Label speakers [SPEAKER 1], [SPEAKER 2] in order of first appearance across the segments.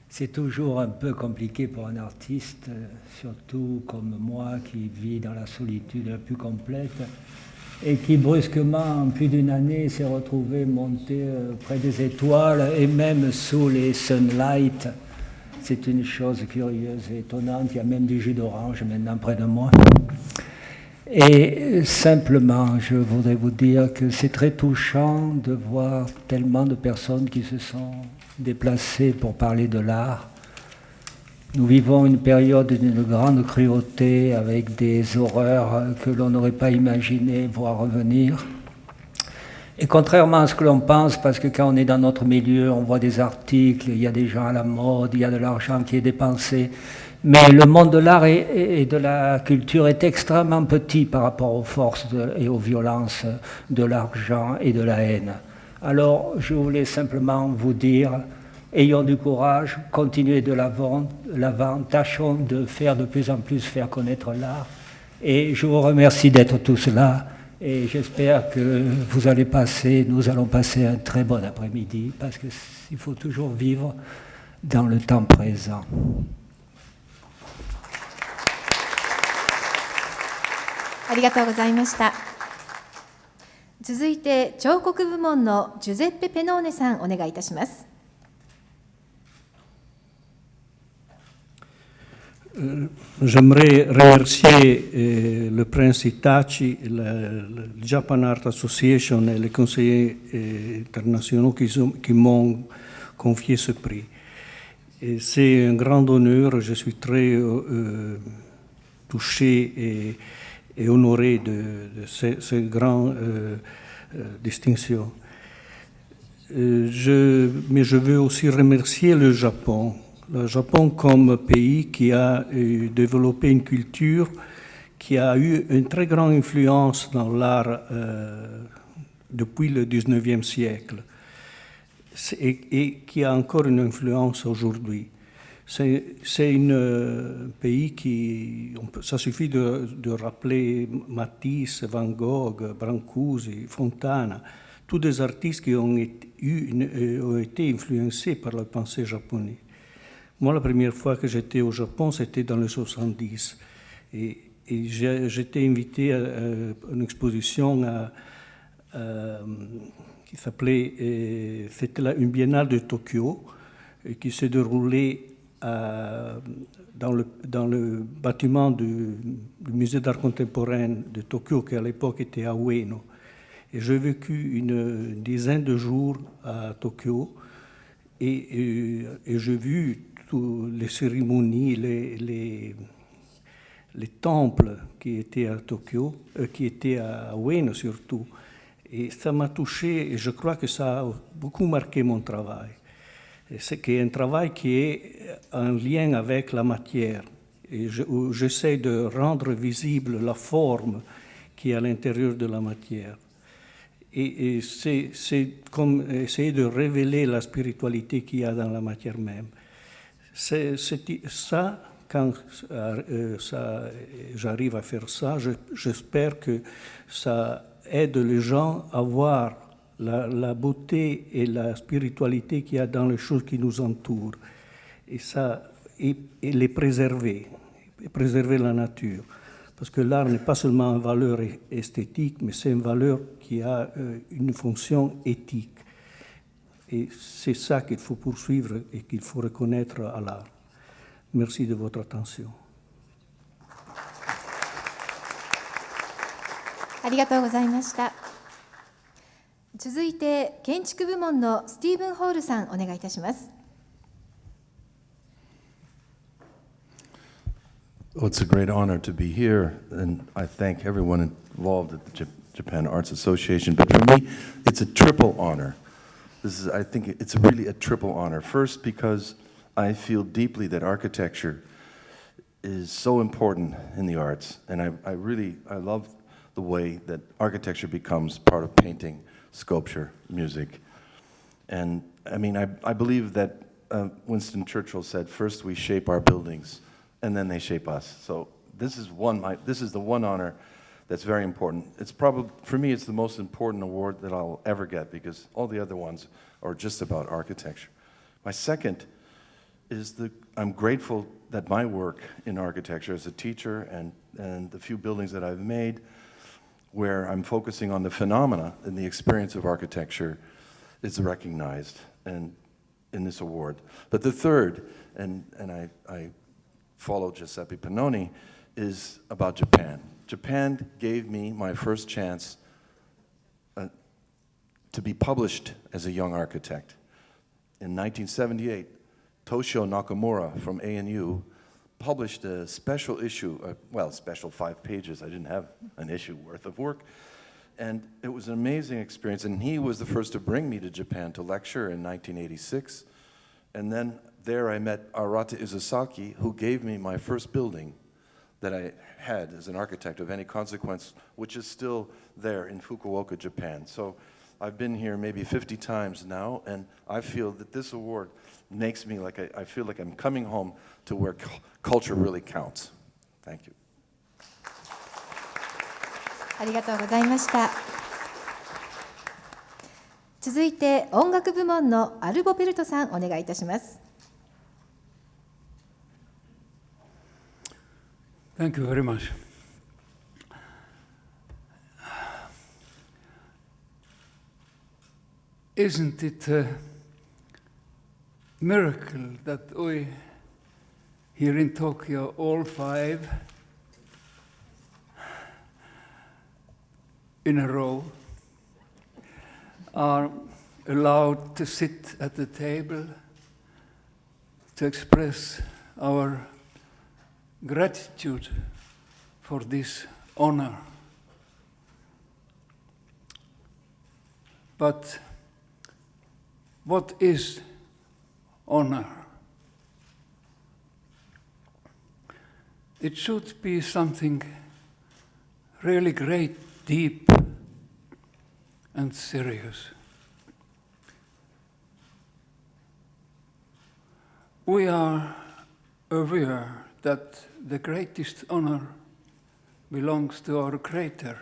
[SPEAKER 1] c'est toujours un peu compliqué pour un artiste, surtout comme moi qui vis dans la solitude la plus complète et qui brusquement, en plus d'une année, s'est retrouvé monté près des étoiles et même sous les sunlights. C'est une chose curieuse et étonnante. Il y a même du jus d'orange maintenant près de moi. Et simplement, je voudrais vous dire que c'est très touchant de voir tellement de personnes qui se sont déplacées pour parler de l'art. Nous vivons une période d'une grande cruauté avec des horreurs que l'on n'aurait pas imaginé voir revenir. Et contrairement à ce que l'on pense, parce que quand on est dans notre milieu, on voit des articles, il y a des gens à la mode, il y a de l'argent qui est dépensé, mais le monde de l'art et de la culture est extrêmement petit par rapport aux forces et aux violences de l'argent et de la haine. Alors, je voulais simplement vous dire, ayons du courage, continuez de l'avant, tâchons de faire de plus en plus faire connaître l'art. Et je vous remercie d'être tous là. Et j'espère que nous allons passer un très bon après-midi, parce qu'il faut toujours vivre dans le temps présent.
[SPEAKER 2] ありがとうございました。続いて彫刻部門のジュゼッペ・ペノーネさん、お願いいたします。
[SPEAKER 3] J'aimerais remercier le prince Itachi, le Japan Art Association et les conseillers internationaux qui m'ont confié ce prix. Et c'est un grand honneur, je suis très touché et honoré de ces grandes distinctions. Mais je veux aussi remercier le Japon. Le Japon comme pays qui a développé une culture qui a eu une très grande influence dans l'art depuis le 19e siècle et qui a encore une influence aujourd'hui. C'est un pays qui, ça suffit de rappeler Matisse, Van Gogh, Brancusi, Fontana, tous des artistes qui ont été influencés par la pensée japonaise. Moi, la première fois que j'étais au Japon, c'était dans les 70. Et j'étais invité à une exposition qui s'appelait, c'était une biennale de Tokyo, qui s'est déroulée dans le bâtiment du musée d'art contemporain de Tokyo, qui à l'époque était à Ueno. Et j'ai vécu une dizaine de jours à Tokyo et j'ai vu toutes les cérémonies, les temples qui étaient à Tokyo, qui étaient à Ueno surtout. Et ça m'a touché et je crois que ça a beaucoup marqué mon travail. C'est un travail qui est en lien avec la matière. Et j'essaie de rendre visible la forme qui est à l'intérieur de la matière. Et c'est comme essayer de révéler la spiritualité qu'il y a dans la matière même. C'est ça, quand j'arrive à faire ça, j'espère que ça aide les gens à voir la beauté et la spiritualité qu'il y a dans les choses qui nous entourent. Et les préserver la nature. Parce que l'art n'est pas seulement une valeur esthétique, mais c'est une valeur qui a une fonction éthique. Et c'est ça qu'il faut poursuivre et qu'il faut reconnaître à l'art. Merci de votre attention.
[SPEAKER 2] ありがとうございました。続いて建築部門のスティーブン・ホールさん、お願いいたします。
[SPEAKER 4] Well, it's a great honor to be here, and I thank everyone involved at the Japan Arts Association. But for me, it's a triple honor. I think it's really a triple honor. First, because I feel deeply that architecture is so important in the arts, and I love the way that architecture becomes part of painting, sculpture, music. And I mean, I believe that Winston Churchill said, first we shape our buildings, and then they shape us. So this is the one honor that's very important. It's probably, for me, it's the most important award that I'll ever get, because all the other ones are just about architecture. My second is I'm grateful that my work in architecture as a teacher and the few buildings that I've made where I'm focusing on the phenomena and the experience of architecture is recognized and in this award. But the third, and I follow Giuseppe Pannoni, is about Japan. Japan gave me my first chance to be published as a young architect. In 1978, Toshio Nakamura from ANU published a special issue, special 5 pages. I didn't have an issue worth of work. And it was an amazing experience. And he was the first to bring me to Japan to lecture in 1986. And then there I met Arata Izusaki, who gave me my first building that I had as an architect of any consequence, which is still there in Fukuoka, Japan. So I've been here maybe 50 times now, and I feel that this award makes me like I feel like I'm coming home to where culture really counts. Thank you.
[SPEAKER 2] ありがとうございました。続いて音楽部門のアルボベルトさん、お願いいたします。
[SPEAKER 5] Thank you very much. Isn't it a miracle that we here in Tokyo, all 5 in a row, are allowed to sit at the table to express our gratitude for this honor. But what is honor? It should be something really great, deep, and serious. We are aware that the greatest honor belongs to our Creator,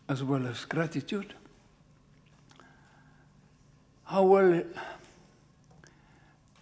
[SPEAKER 5] as well as gratitude. How well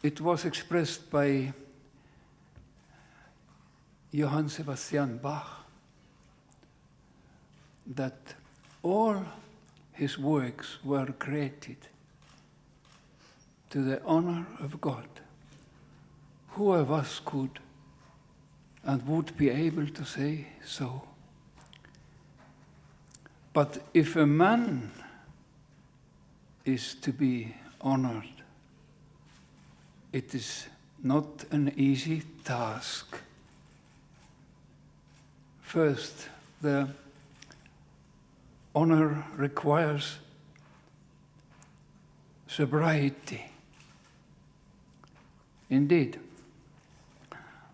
[SPEAKER 5] it was expressed by Johann Sebastian Bach, that all his works were created to the honor of God. Who of us could and would be able to say so? But if a man is to be honored, it is not an easy task. First, the honor requires sobriety. Indeed,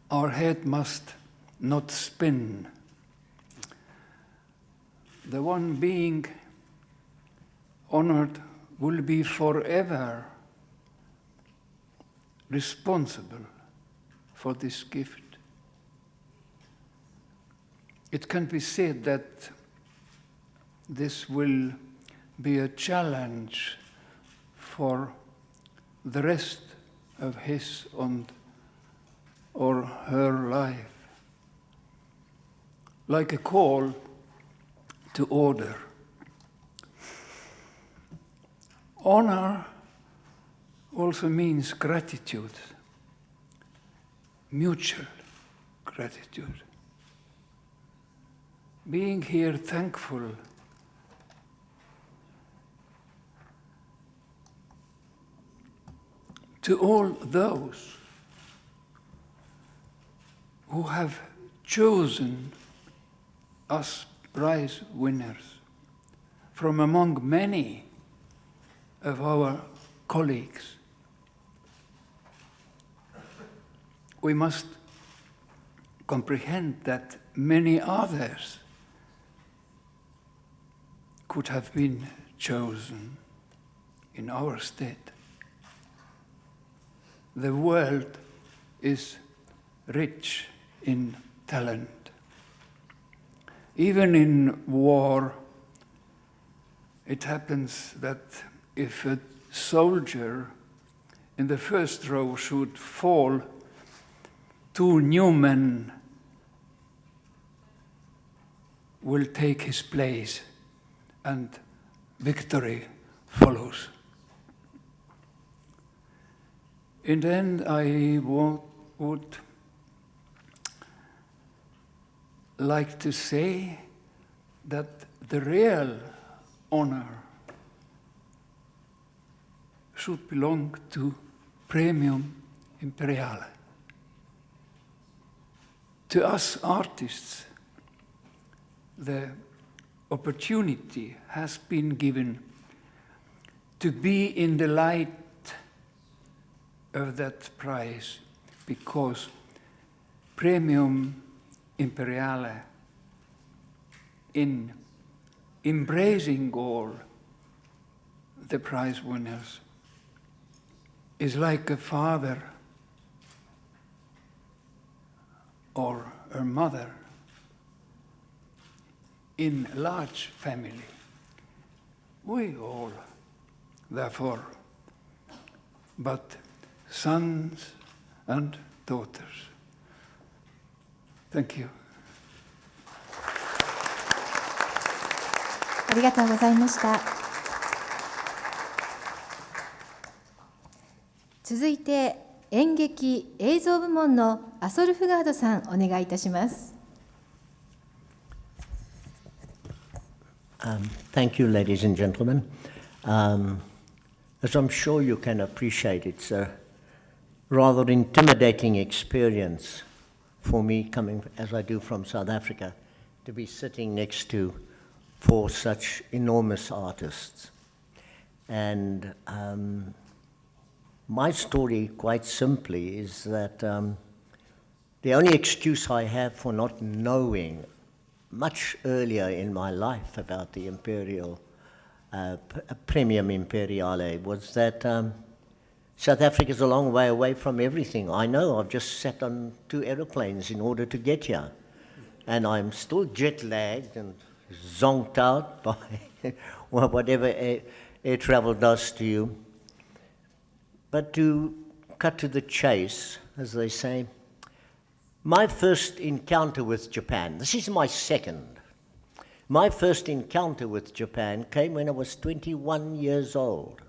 [SPEAKER 5] our head must not spin. The one being honored will be forever responsible for this gift. It can be said that this will be a challenge for the rest of his or her life, like a call to order. Honor also means gratitude, mutual gratitude. Being here thankful to all those who have chosen us prize winners from among many of our colleagues. We must comprehend that many others could have been chosen in our stead. The world is rich in talent. Even in war, it happens that if a soldier in the first row should fall, two new men will take his place and victory follows. In the end, I would like to say that the real honor should belong to Premium Imperiale. To us artists, the opportunity has been given to be in the light of that prize because Premium Imperiale, in embracing all the prize winners, is like a father or a mother in a large family. We all, therefore, but sons and daughters. Thank you.
[SPEAKER 2] ありがとうございました。続いて演劇映像部門のアソル・フガードさん、お願いいたします。
[SPEAKER 6] Thank you, ladies and gentlemen. As I'm sure you can appreciate, it's a rather intimidating experience for me coming, as I do, from South Africa, to be sitting next to four such enormous artists. And my story, quite simply, is that the only excuse I have for not knowing much earlier in my life about the Imperial, Premium Imperiale was that South Africa is a long way away from everything. I know I've just sat on 2 aeroplanes in order to get here, and I'm still jet-lagged and zonked out by whatever air travel does to you. But to cut to the chase, as they say, my first encounter with Japan, this is my second. My first encounter with Japan came when I was 21 years old.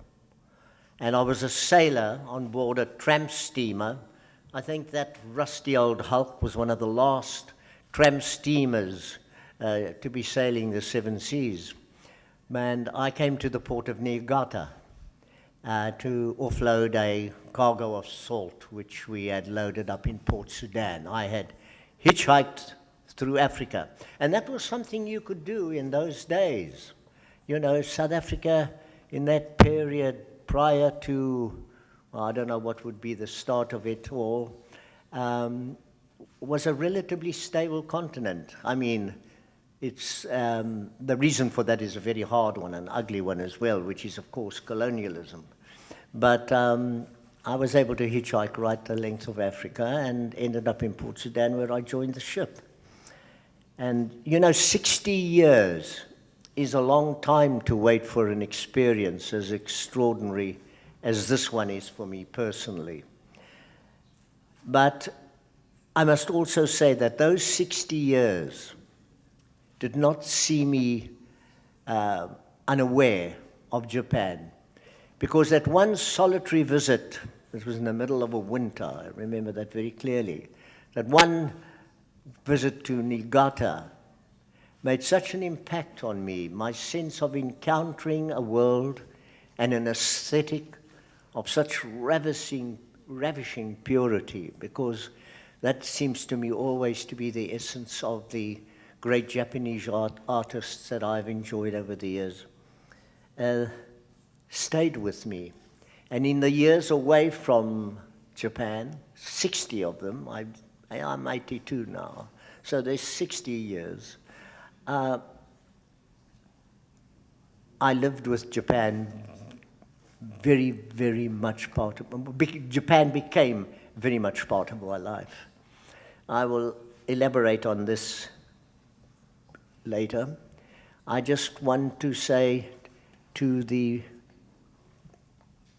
[SPEAKER 6] And I was a sailor on board a tramp steamer. I think that rusty old hulk was one of the last tramp steamers to be sailing the 7 seas. And I came to the port of Niigata to offload a cargo of salt, which we had loaded up in Port Sudan. I had hitchhiked through Africa, and that was something you could do in those days. You know, South Africa in that period prior to, I don't know what would be the start of it all, was a relatively stable continent. I mean, it's, the reason for that is a very hard one, an ugly one as well, which is, of course, colonialism. But I was able to hitchhike right the length of Africa and ended up in Port Sudan, where I joined the ship. And, you know, 60 years is a long time to wait for an experience as extraordinary as this one is for me personally. But I must also say that those 60 years did not see me unaware of Japan, because that one solitary visit, it was in the middle of a winter, I remember that very clearly, that one visit to Niigata made such an impact on me, my sense of encountering a world and an aesthetic of such ravishing purity, because that seems to me always to be the essence of the great Japanese artists that I've enjoyed over the years, stayed with me. And in the years away from Japan, 60 of them, I'm 82 now, so there's 60 years. I lived with Japan very, very much part of, Japan became very much part of my life. I will elaborate on this later. I just want to say to the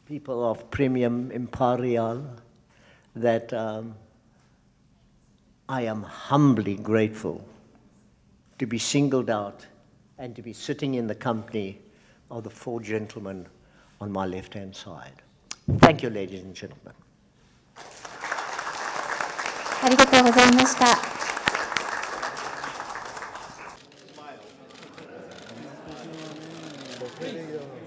[SPEAKER 6] people of Premium Imperial, that I am humbly grateful to be singled out and to be sitting in the company of the four gentlemen on my left-hand side. Thank you, ladies and gentlemen.
[SPEAKER 2] ありがとうございました。
[SPEAKER 7] Smile.